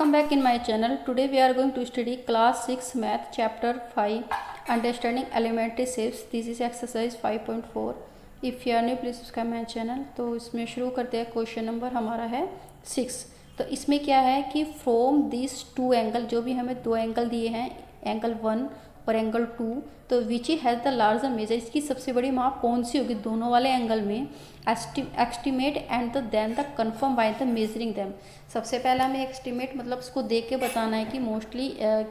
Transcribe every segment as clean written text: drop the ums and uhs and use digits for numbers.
Welcome back in my channel. Today we are going to study class 6 math chapter 5 understanding elementary shapes. This is exercise 5.4. If you are new please subscribe my channel. तो इसमें शुरू करते हैं. Question number हमारा है 6. तो इसमें क्या है कि फ्रॉम दिस टू एंगल, जो भी हमें दो एंगल दिए हैं, एंगल 1 और एंगल 2, तो which has the larger measure, इसकी सबसे बड़ी माप कौन सी होगी दोनों वाले एंगल में. Estimate and then the confirm by the measuring them. सबसे पहला हमें एस्टिमेट मतलब उसको देख के बताना है कि मोस्टली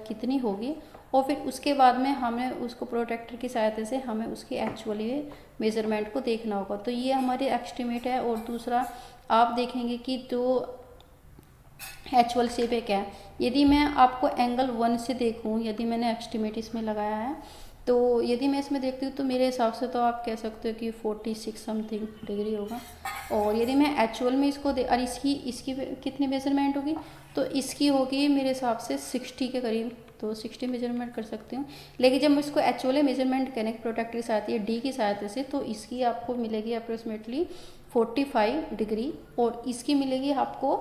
कितनी होगी, और फिर उसके बाद में हमें उसको प्रोट्रैक्टर की सहायता से हमें उसकी एक्चुअली मेजरमेंट को देखना होगा. तो ये हमारी एस्टिमेट है. और दूसरा आप देखेंगे कि जो एक्चुअल शेप है क्या है. यदि मैं आपको एंगल 1 से देखूं, यदि मैंने एस्टिमेट इसमें लगाया है, तो यदि मैं इसमें देखती हूँ तो मेरे हिसाब से तो आप कह सकते हो कि 46 समथिंग डिग्री होगा. और यदि मैं एक्चुअल में इसको और इसकी कितनी मेजरमेंट होगी, तो इसकी होगी मेरे हिसाब से 60 के करीब, तो 60 मेजरमेंट कर सकती हूँ. लेकिन जब हम इसको एक्चुअली मेजरमेंट करें प्रोट्रैक्टर की सहायता या डी की सहायता से, तो इसकी आपको मिलेगी अप्रोक्सीमेटली 45 डिग्री और इसकी मिलेगी आपको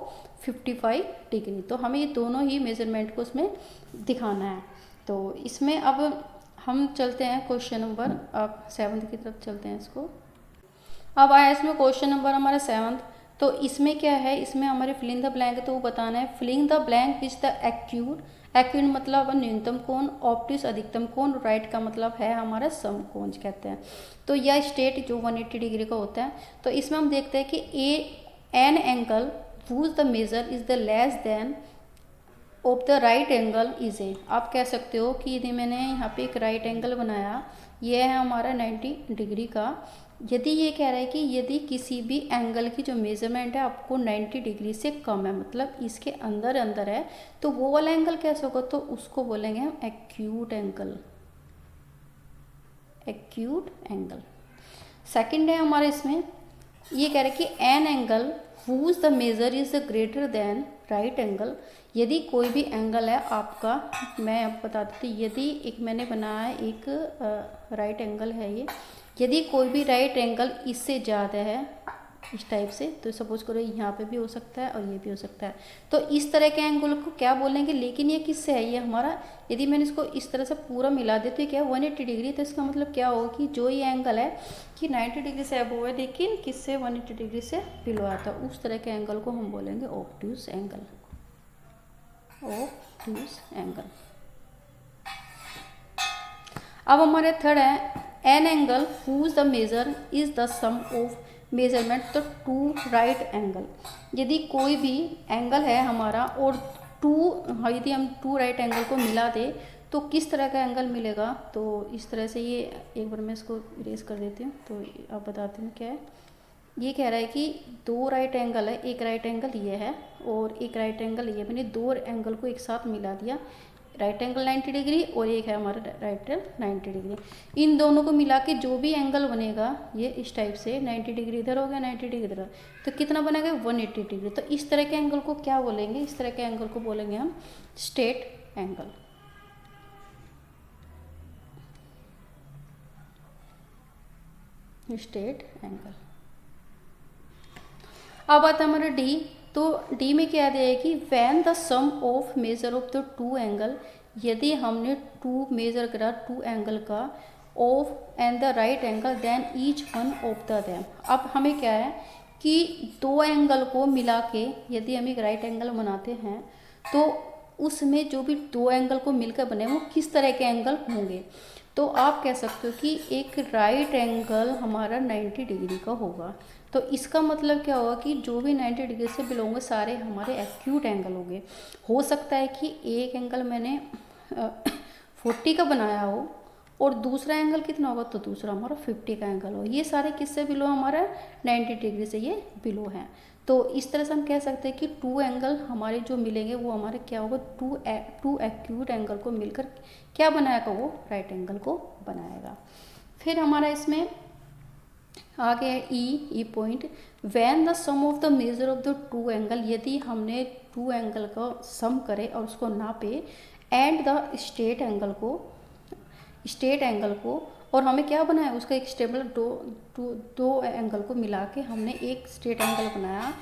55 डिग्री. तो हमें ये दोनों ही मेजरमेंट को उसमें दिखाना है. तो इसमें अब हम चलते हैं क्वेश्चन नंबर 7 की तरफ चलते हैं. इसको अब आया इसमें क्वेश्चन नंबर हमारा 7. तो इसमें क्या है, इसमें हमारे फिलिंग द ब्लैंक, तो वो बताना है filling the blank which the acute. Acute मतलब न्यूनतम कोण, ऑप्टिस अधिकतम कोण, राइट का मतलब है हमारा सम कोण कहते हैं. तो यह स्टेट जो 180 डिग्री का होता है. तो इसमें हम देखते हैं कि an angle whose the measure is the less than of the right angle is a. आप कह सकते हो कि यदि मैंने यहाँ पे एक राइट एंगल बनाया, ये है हमारा 90 डिग्री का. यदि ये कह रहा है कि यदि किसी भी एंगल की जो मेजरमेंट है आपको 90 डिग्री से कम है, मतलब इसके अंदर अंदर है, तो वो वाला एंगल कैसे होगा, तो उसको बोलेंगे हम acute angle. Acute angle. Second है हमारा इसमें ये कह रहा है कि an angle whose the measure is greater than right angle. यदि कोई भी एंगल है आपका, मैं अब बता देती हूँ, यदि एक मैंने बनाया है एक राइट एंगल है ये, यदि कोई भी राइट एंगल इससे ज़्यादा है इस टाइप से, तो सपोज करो यहाँ पे भी हो सकता है और ये भी हो सकता है, तो इस तरह के एंगल को क्या बोलेंगे. लेकिन ये किससे है, ये हमारा, यदि मैंने इसको इस तरह से पूरा मिला दे तो ये क्या है 180 डिग्री. तो इसका मतलब क्या होगा कि जो ये एंगल है कि 90 डिग्री से अबव है लेकिन किससे 180 डिग्री से बिलो आता है, उस तरह के एंगल को हम बोलेंगे ऑब्ट्यूस एंगल. Obtuse angle. अब हमारे थर्ड है an angle whose the measure is the sum of measurement to two right angle. यदि कोई भी एंगल है हमारा और यदि हम टू राइट एंगल को मिला दे तो किस तरह का एंगल मिलेगा. तो इस तरह से ये एक बार मैं इसको इरेज कर देती हूँ. तो अब बताती हूँ क्या है. ये कह रहा है कि दो राइट एंगल है, एक राइट एंगल ये है और एक राइट एंगल ये, मैंने दो एंगल को एक साथ मिला दिया. राइट एंगल 90 डिग्री और एक है हमारा राइट एंगल 90 डिग्री. इन दोनों को मिला के जो भी एंगल बनेगा ये इस टाइप से 90 डिग्री इधर हो गया, 90 डिग्री इधर, तो कितना बनेगा 180 डिग्री. तो इस तरह के एंगल को क्या बोलेंगे, इस तरह के एंगल को बोलेंगे हम स्ट्रेट एंगल. Straight angle. अब आता है हमारा डी. तो डी में क्या दिया है कि when the sum of measure of the two angle, यदि हमने टू मेजर करा टू एंगल का of and the right angle then each one of the them. अब हमें क्या है कि दो एंगल को मिला के यदि हम एक राइट एंगल बनाते हैं तो उसमें जो भी दो एंगल को मिलकर बने वो किस तरह के एंगल होंगे. तो आप कह सकते हो कि एक राइट एंगल हमारा 90 डिग्री का होगा. तो इसका मतलब क्या होगा कि जो भी 90 डिग्री से बिलोंग है सारे हमारे एक्यूट एंगल होंगे. हो सकता है कि एक एंगल मैंने 40 का बनाया हो और दूसरा एंगल कितना होगा, तो दूसरा हमारा 50 का एंगल हो. ये सारे किससे बिलो हमारा 90 डिग्री से ये बिलो हैं. तो इस तरह से हम कह सकते हैं कि टू एंगल हमारे जो मिलेंगे वो हमारे क्या होगा, टू एक्यूट एंगल को मिलकर क्या बनाएगा, वो राइट एंगल को बनाएगा. फिर हमारा इसमें आगे है e point. When the sum of the measure of the two angle, यदि हमने टू एंगल का सम करे और उसको नापे एंड द स्ट्रेट एंगल को और हमें क्या बनाया, उसका एक स्टेबल दो एंगल को मिला के हमने एक स्ट्रेट एंगल बनाया.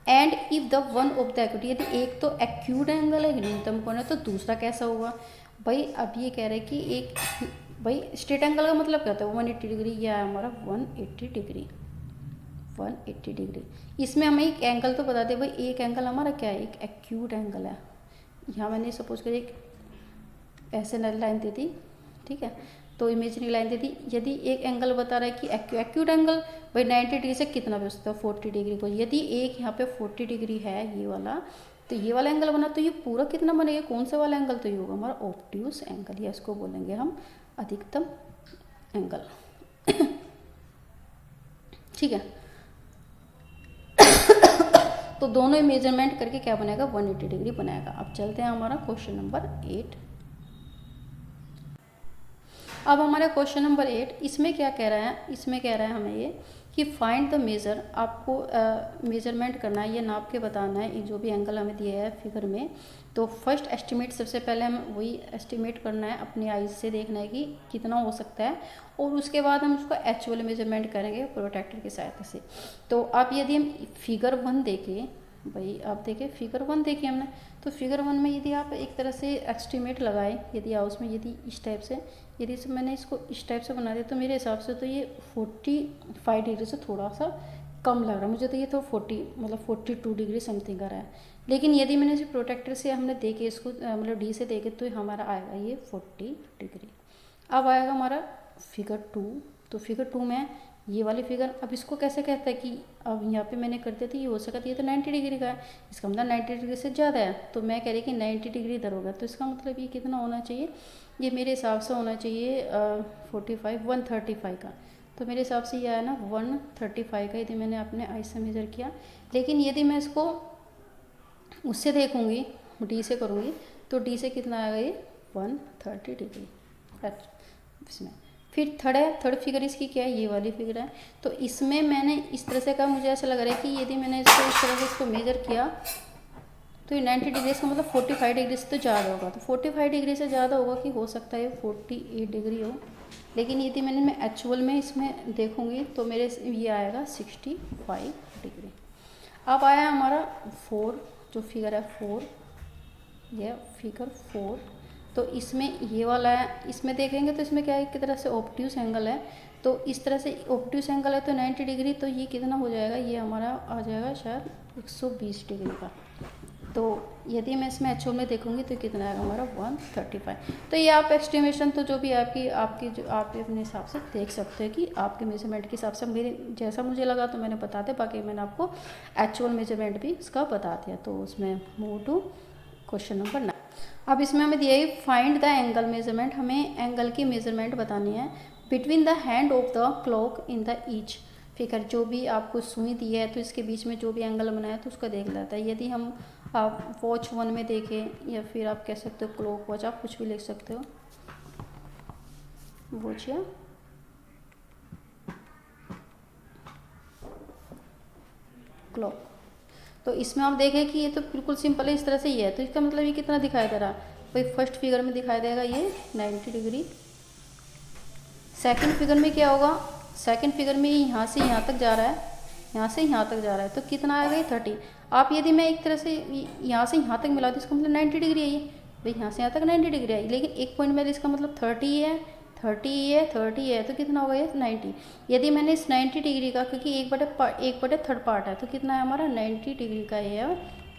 And if the one of the acute, यदि एक तो एक्यूट एंगल है न्यूनतम कोण है, तो दूसरा कैसा होगा भाई। अब ये कह रहे हैं कि एक भाई स्ट्रेट एंगल का मतलब क्या होता है 180 डिग्री, यह है हमारा 180 डिग्री, 180 डिग्री। इसमें हमें एक एंगल तो बता दे भाई, एक एंगल हमारा क्या है, एक एक्यूट एंगल है। यहाँ मैंने सपोज करिए एक ऐसे लाइन दे दी, ठीक है, तो इमेजिनरी लाइन दे दी। यदि एक एंगल बता रहा है कि एक्यूट एंगल भाई 90 डिग्री से कितना भी हो सकता है 40 डिग्री को, यदि एक यहाँ पे 40 डिग्री है ये वाला, तो ये वाला एंगल बना, तो ये पूरा कितना बनेगा, कौन सा वाला एंगल, तो ये होगा हमारा ऑब्ट्यूस एंगल, या इसको बोलेंगे हम अधिकतम एंगल। ठीक है, तो दोनों मेजरमेंट करके क्या बनेगा 180 डिग्री बनाएगा। अब चलते हैं हमारा क्वेश्चन नंबर 8। अब हमारा क्वेश्चन नंबर 8, इसमें क्या कह रहा है, इसमें कह रहा है हमें ये कि फाइंड द मेज़र, आपको मेजरमेंट करना है, ये नाप के बताना है, ये जो भी एंगल हमें दिया है फिगर में। तो फर्स्ट एस्टिमेट, सबसे पहले हम वही एस्टिमेट करना है, अपनी आइज से देखना है कि कितना हो सकता है, और उसके बाद हम उसको एक्चुअल मेजरमेंट करेंगे प्रोट्रैक्टर की सहायता से। तो अब यदि हम फिगर 1 देखें भाई, आप देखें फिगर 1 देखिए हमने, तो फिगर 1 में यदि आप एक तरह से एस्टिमेट लगाए, यदि आप उसमें यदि इस टाइप से, यदि मैंने इसको इस टाइप से बना दिया, तो मेरे हिसाब से तो ये 45 डिग्री से थोड़ा सा कम लग रहा है मुझे, तो ये तो 40 मतलब 42 डिग्री समथिंग का रहा है। लेकिन यदि मैंने इसे प्रोटेक्टर से हमने देखे इसको, मतलब डी से देखे, तो हमारा आएगा ये 40 डिग्री। अब आएगा हमारा फिगर 2, तो फिगर 2 में ये वाली फिगर, अब इसको कैसे कहता है कि अब यहाँ पे मैंने कर दिया था, ये हो सका था, ये तो 90 डिग्री का है, इसका मतलब 90 डिग्री से ज़्यादा है, तो मैं कह रही कि 90 डिग्री इधर होगा, तो इसका मतलब ये कितना होना चाहिए, ये मेरे हिसाब से होना चाहिए 135 का, तो मेरे हिसाब से ये आया ना 135 का, यदि मैंने अपने आई से मेज़र किया। लेकिन यदि मैं इसको उससे देखूँगी, डी से करूँगी, तो डी से कितना आएगा ये 130 डिग्री। इसमें फिर थर्ड फिगर इसकी क्या है, ये वाली फिगर है, तो इसमें मैंने इस तरह से कहा, मुझे ऐसा लग रहा है कि यदि मैंने इसको इस तरह से इसको मेज़र किया, तो ये 90 डिग्री का मतलब 45 डिग्री से तो ज़्यादा होगा, तो 45 डिग्री से ज़्यादा होगा कि हो सकता है 48 डिग्री हो। लेकिन यदि मैं एक्चुअल में इसमें देखूँगी, तो मेरे ये आएगा 65 डिग्री। अब आया हमारा 4, जो फिगर है 4, यह फिगर 4, तो इसमें ये वाला है, इसमें देखेंगे तो इसमें क्या है, एक तरह से ऑब्ट्यूस एंगल है, तो इस तरह से ऑब्ट्यूस एंगल है तो 90 डिग्री, तो ये कितना हो जाएगा, ये हमारा आ जाएगा शायद 120 डिग्री का। तो यदि मैं इसमें एक्चुअल में देखूंगी तो कितना आएगा हमारा 135। तो ये आप एस्टिमेशन तो जो भी आपकी जो आप अपने हिसाब से देख सकते हैं कि आपके मेजरमेंट के हिसाब से, मेरे जैसा मुझे लगा तो मैंने बता दिया, बाकी मैंने आपको एक्चुअल मेजरमेंट भी इसका बता दिया। तो उसमें मूव टू क्वेश्चन नंबर 9। अब इसमें हमें दिया है फाइंड द एंगल मेजरमेंट, हमें एंगल की मेजरमेंट बतानी है between the hand of the clock in the each figure. जो भी आपको सुई दी है तो इसके बीच में जो भी एंगल बनाया है तो उसका देख लेता है। यदि हम आप वॉच 1 में देखें, या फिर आप कह सकते हो क्लॉक वॉच, आप कुछ भी लिख सकते हो, वॉच या क्लॉक। तो इसमें आप देखें कि ये तो बिल्कुल सिंपल है, इस तरह से ही है, तो इसका मतलब ये कितना दिखाई दे रहा है भाई, फर्स्ट फिगर में दिखाई देगा ये 90 डिग्री। सेकंड फिगर में क्या होगा, सेकंड फिगर में यहाँ से यहाँ तक जा रहा है, यहाँ से यहाँ तक जा रहा है, तो कितना आएगा ये 30। आप यदि मैं एक तरह से यहाँ से यहाँ तक मिला, तो इसका मतलब 90 डिग्री है ये भाई, यहाँ से यहाँ तक 90 डिग्री आई, लेकिन एक पॉइंट में इसका मतलब 30 है, 30 है, तो कितना होगा ये 90। यदि मैंने इस 90 डिग्री का, क्योंकि एक बटे थर्ड पार्ट है, तो कितना है हमारा 90 डिग्री का ये है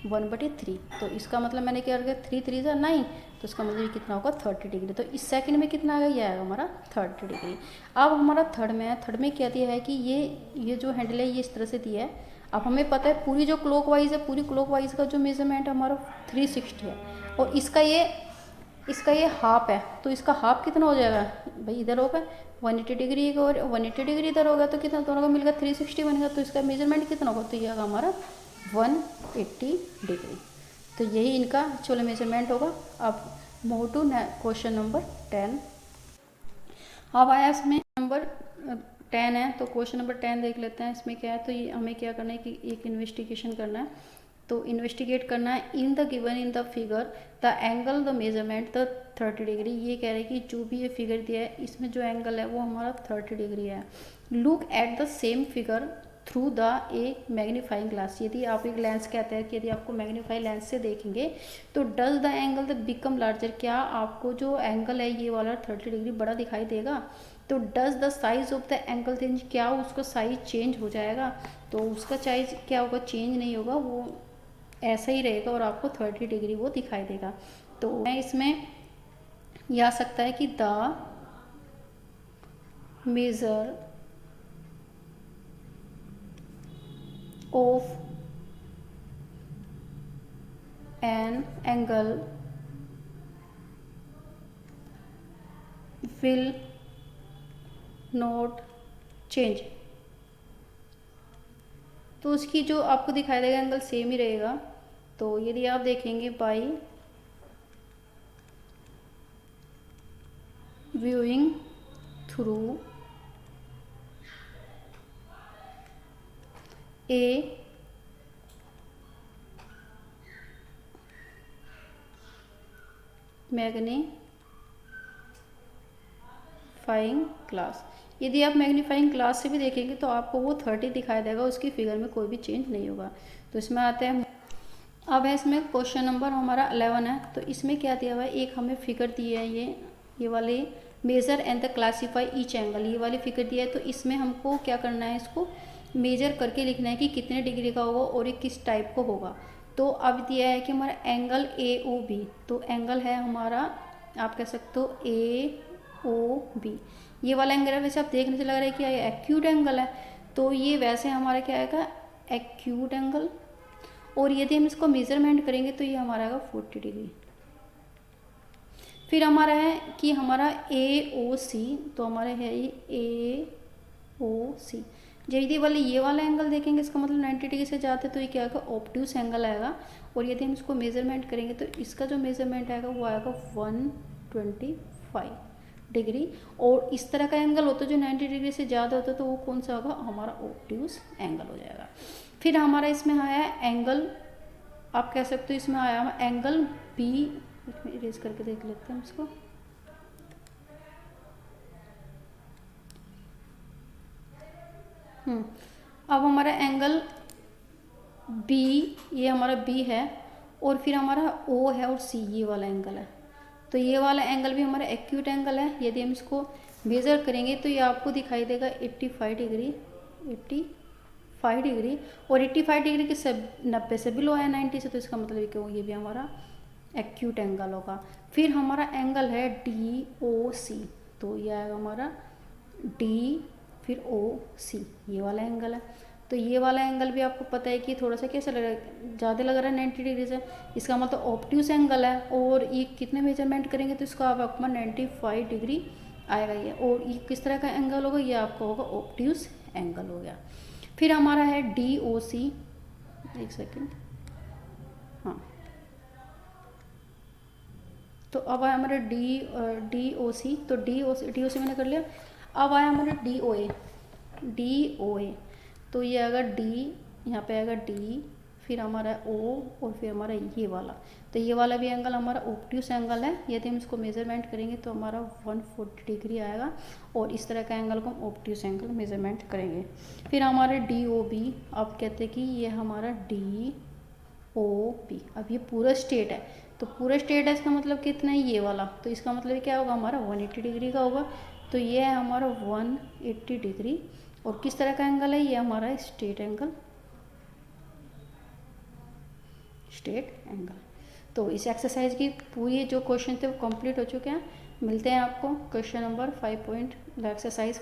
1/3, तो इसका मतलब मैंने क्या किया 3 3 जा 9, तो इसका मतलब ये कितना होगा 30 डिग्री। तो इस सेकंड में कितना आएगा, ये आएगा हमारा 30 डिग्री। अब हमारा थर्ड में है, थर्ड में क्या दिया है कि ये जो हैंडल है ये इस तरह से दिया है। अब हमें पता है पूरी जो क्लॉकवाइज है, पूरी क्लॉकवाइज का जो मेजरमेंट हमारा 360 है, और इसका ये हाफ है, तो इसका हाफ कितना हो जाएगा भाई, इधर होगा 180 डिग्री और 180 डिग्री इधर होगा, तो कितना दोनों का मिलकर 360 बनेगा, तो इसका मेजरमेंट कितना होगा, तो ये आएगा हमारा 180 डिग्री। तो यही इनका एक्चुअल मेजरमेंट होगा। अब मूव टू क्वेश्चन नंबर 10। अब आया इसमें नंबर 10 है, तो क्वेश्चन नंबर 10 देख लेते हैं। इसमें क्या है, तो ये हमें क्या करना है कि एक इन्वेस्टिगेशन करना है, तो इन्वेस्टिगेट करना है in the given in the figure the angle the measurement the 30 degree. ये कह रहे हैं कि जो भी ये फिगर दिया है इसमें जो एंगल है वो हमारा 30 डिग्री है। Look at the same figure through the A magnifying glass. यदि आप एक लेंस कहते हैं कि यदि आपको मैग्नीफाई लेंस से देखेंगे तो does the angle the become larger, क्या आपको जो एंगल है ये वाला 30 डिग्री बड़ा दिखाई देगा? तो does the size of the angle change, क्या उसका साइज चेंज हो जाएगा? तो उसका साइज क्या होगा? चेंज नहीं होगा, वो ऐसा ही रहेगा और आपको 30 डिग्री वो दिखाई देगा। तो मैं इसमें यह आ सकता है कि the measure of an angle will not change. तो उसकी जो आपको दिखाई देगा एंगल सेम ही रहेगा। तो यदि आप देखेंगे by viewing through a magnifying glass, यदि आप मैग्नीफाइंग ग्लास से भी देखेंगे तो आपको वो 30 दिखाई देगा, उसकी फिगर में कोई भी चेंज नहीं होगा। तो इसमें आते हैं, अब है इसमें क्वेश्चन नंबर हमारा 11 है। तो इसमें क्या दिया हुआ है, एक हमें फिगर दी है, ये वाले measure and the classify each angle, ये वाली फिगर दिया है। तो इसमें हमको क्या करना है, इसको मेजर करके लिखना है कि कितने डिग्री का होगा और ये किस टाइप को होगा। तो अब दिया है कि हमारा एंगल ए ओ बी, तो एंगल है हमारा, आप कह सकते हो ए ओ बी, ये वाला एंगल है। वैसे आप देखने से लग रहा है कि ये एक्यूट एंगल है, तो ये वैसे हमारा क्या आएगा, एक्यूट एंगल। और यदि हम इसको मेजरमेंट करेंगे तो ये हमारा आएगा 40 डिग्री। फिर हमारा है कि हमारा ए ओ सी, तो हमारा है ये ए ओ सी। यदि वाले ये वाला एंगल देखेंगे, इसका मतलब 90 डिग्री से ज़्यादा है, तो ये क्या आएगा, ऑब्ट्यूस एंगल आएगा। और यदि हम इसको मेजरमेंट करेंगे तो इसका जो मेजरमेंट आएगा वो आएगा 125 डिग्री। और इस तरह का एंगल होता है जो 90 डिग्री से ज़्यादा होता है, तो वो कौन सा होगा, हमारा ऑब्ट्यूस एंगल हो जाएगा। फिर हमारा इसमें आया एंगल, आप कह सकते हो इसमें आया एंगल बी, इरेज करके देख लेते हैं इसको। अब हमारा एंगल बी, ये हमारा बी है, और फिर हमारा ओ है और सी, ये वाला एंगल है। तो ये वाला एंगल भी हमारा एक्यूट एंगल है। यदि हम इसको मेज़र करेंगे तो ये आपको दिखाई देगा 85 डिग्री, 85 डिग्री। और 85 डिग्री के सब 90 से बिलो है 90 से, तो इसका मतलब क्या होगा, ये भी हमारा एक्यूट एंगल होगा। फिर हमारा एंगल है डी ओ सी, तो ये आएगा हमारा डी फिर ओ सी, ये वाला एंगल है। तो ये वाला एंगल भी आपको पता है कि थोड़ा सा कैसा लग रहा है, ज़्यादा लग रहा है 90 डिग्री से, इसका मतलब ऑब्ट्यूस एंगल है। और ये कितने मेजरमेंट करेंगे तो इसका आपका 95 डिग्री आएगा ये। और ये किस तरह का एंगल होगा, ये आपका होगा ऑब्ट्यूस एंगल हो गया। फिर हमारा है डी ओ सी, एक सेकेंड, हाँ, तो अब आया हमारा डी ओ सी, तो डी ओ सी मैंने कर लिया। अब आया हमारा डी ओ ए, तो ये आएगा डी, यहाँ पे आएगा डी, फिर हमारा ओ, और फिर हमारा ये वाला। तो ये वाला भी एंगल हमारा ऑब्ट्यूस एंगल है। यदि हम इसको मेजरमेंट करेंगे तो हमारा 140 डिग्री आएगा। और इस तरह का एंगल को हम ऑब्ट्यूस एंगल मेजरमेंट करेंगे। फिर हमारे डी ओ बी, आप कहते हैं कि ये हमारा डी ओ बी, अब ये पूरा स्टेट है, तो पूरा स्टेट है, इसका मतलब कितना है, ये वाला। तो इसका मतलब क्या होगा, हमारा 180 डिग्री का होगा। तो ये है हमारा 180 डिग्री। और किस तरह का एंगल है, ये हमारा स्टेट एंगल, तो इस एक्सरसाइज की पूरी जो क्वेश्चन थे वो कंप्लीट हो चुके हैं। मिलते हैं आपको क्वेश्चन नंबर 5 एक्सरसाइज